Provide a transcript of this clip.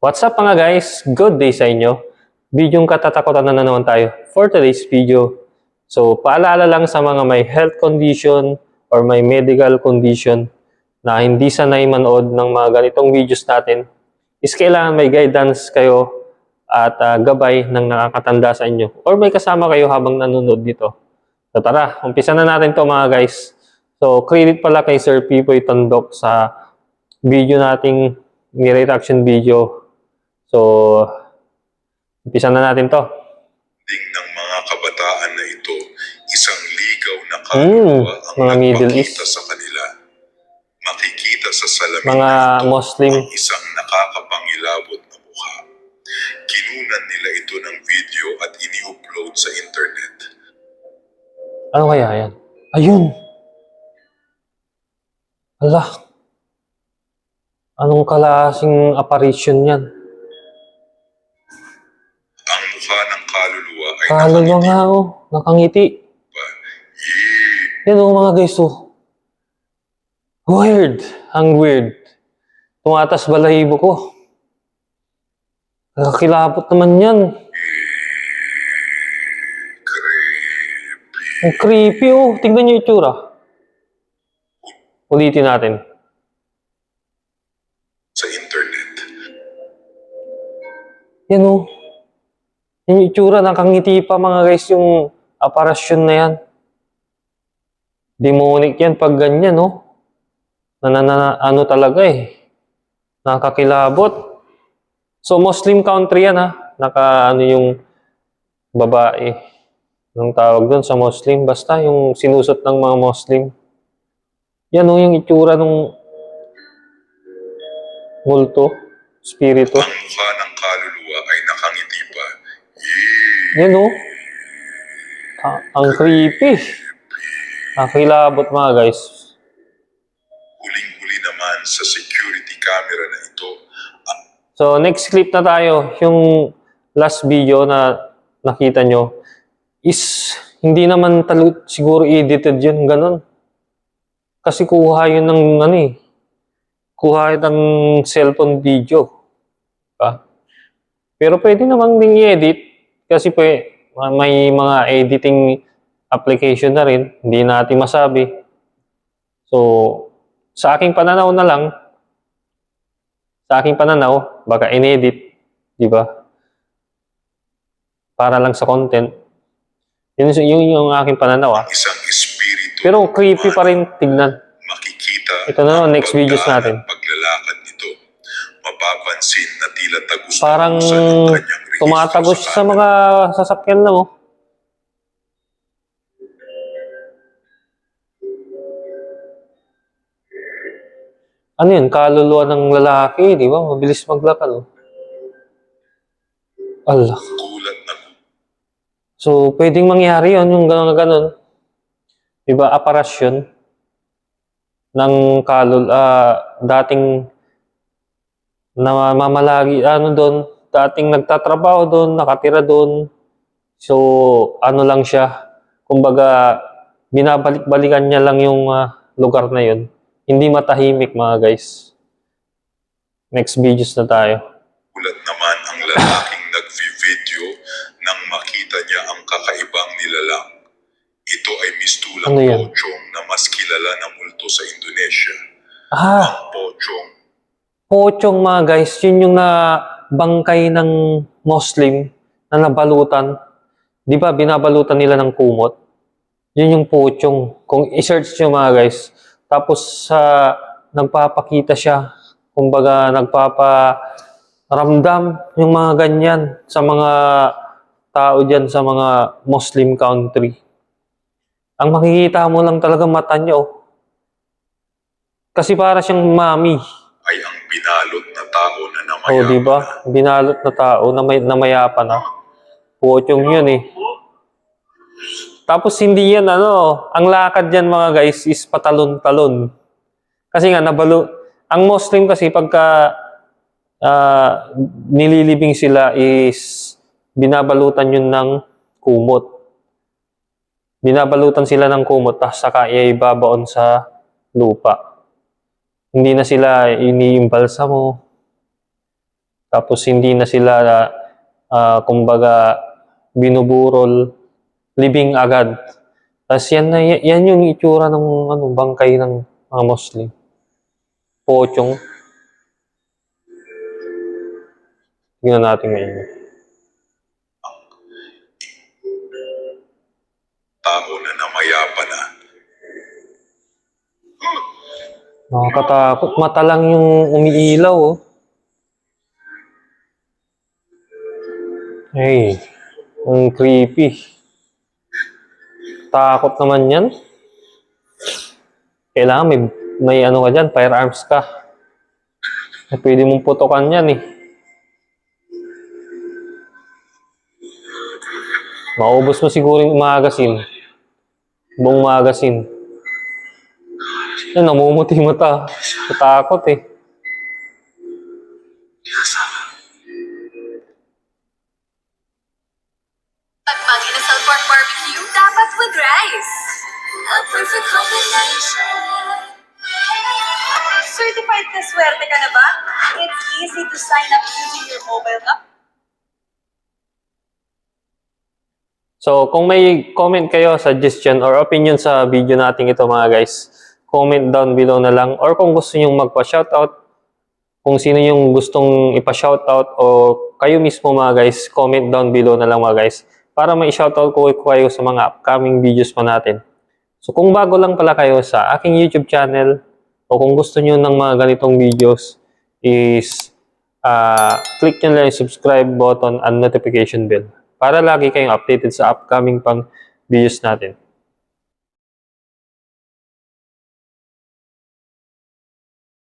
What's up mga guys? Good day sa inyo. Bidyong katatakutan na naman tayo for today's video. So, paalala lang sa mga may health condition or may medical condition na hindi sanay manood ng mga ganitong videos natin is kailangan may guidance kayo at gabay ng nakakatanda sa inyo or may kasama kayo habang nanonood dito. So tara, umpisa na natin to mga guys. So, credit pala kay Sir Pipoy Tandok sa video nating ni-reaction video. So, umpisa na natin to. Ng mga kabataan na ito, isang ligaw na kaluluwa ang mga Middle East. nagpakita sa kanila. Makikita sa salamin Mga na ito Muslim. ang isang nakakapangilabot na mukha. Kinunan nila ito ng video at ini-upload sa internet. Ano kaya yan? Ayun! Allah! Anong klaseng apparition yan? Ang mukha ng kaluluwa ay Kaluluwa nga oh, nakangiti. Yan oh mga guys oh. Weird! Ang weird. Tumatas balahibo ko. Nakakilabot naman yan. Ang creepy oh. Tingnan niyo yung itsura. Ulitin natin. Sa internet. Yan o. Yung itsura, nakangiti pa mga guys yung aparasyon na yan. Demonic yan pag ganyan, no? Ano talaga eh. Nakakilabot. So, Muslim country yan ha. Ano yung babae. Anong tawag doon sa Muslim? Basta yung sinusot ng mga Muslim. Yan o yung itsura ng multo, spirito. Ang mukha ng kaluluwa ay nakangiti pa. Yan o. Ang creepy. Nakakilabot mga guys. Huling-huli naman sa security camera na ito. So, next clip na tayo. Yung last video na nakita nyo is hindi naman siguro edited yun, ganun. Kasi kuha yun ng kuha yun ng cellphone video. Pero pwede naman ding i-edit kasi may mga editing application na rin. Hindi natin masabi. So, sa aking pananaw na lang, baka in-edit, di ba? Para lang sa content. Yun yung aking pananaw. Isang espiritu. Pero creepy pa rin tignan. Makikita. Ito na next videos natin. Paglalakad nito, mapapansin na tila tagos Parang tumatagos sa mga sasakyan lang oh. Ano yun? Kaluluwa ng lalaki, di ba? Mabilis maglakad oh. Allah. Gulat na So, pwedeng mangyari yun, yung gano'n. Diba, aparasyon ng dating namamalagi, dating nagtatrabaho doon, nakatira doon. So, ano lang siya, kumbaga, binabalik-balikan niya lang yung lugar na yun. Hindi matahimik, mga guys. Next videos na tayo. Gulat naman ang lalaking nagvi-video nang makita niya ang kakaibang nilalang. Ito ay mistulang pochong na mas kilala na multo sa Indonesia. Ang pochong. Pochong mga guys, yun yung bangkay ng Muslim na nabalutan. Di ba binabalutan nila ng kumot? Yun yung pochong. Kung i-search nyo mga guys, tapos nagpapakita siya, kumbaga nagpaparamdam yung mga ganyan sa mga tao dyan sa mga Muslim country. Ang makikita mo lang talaga mata niya oh. Kasi para siyang mami. Ay ang binalot na tao na namayapan. Oh, di ba? Binalot na tao na namayapan na. Pochong yun eh. Tapos hindi yan ang lakad yan mga guys is patalon-talon. Kasi nga ang Muslim kasi pagka nililibing sila is binabalutan yun ng kumot. Binabalutan sila ng kumot tapos saka ibabaon sa lupa. Hindi na sila iniimbalsa mo. Tapos hindi na sila kumbaga binuburol, libing agad. Tapos yan yung itsura ng bangkay ng mga Muslim. Pochong. Tingnan natin ngayon. Tao na namayapa na. Nakakatakot. Mata lang yung umiilaw, oh. Hey, ang creepy. Takot naman yan. Kailangan may ano ka dyan, firearms ka. Pwede mong putokan yan eh. Maubos mo siguro yung magasin. Buong magasin. Yan, namumuti mata. Natakot eh. Pag mag-inasal pork barbecue, dapat with rice. A perfect combination. Certified na swerte ka na ba? It's easy to sign up using your mobile app. So, kung may comment kayo, suggestion, or opinion sa video natin ito mga guys, comment down below na lang. Or kung gusto nyo magpa-shoutout, kung sino yung gustong ipa-shoutout, o kayo mismo mga guys, comment down below na lang mga guys, para mai-shoutout ko kayo sa mga upcoming videos pa natin. So, kung bago lang pala kayo sa aking YouTube channel, o kung gusto nyo ng mga ganitong videos, is click nyo lang yung subscribe button and notification bell para lagi kayong updated sa upcoming pang videos natin.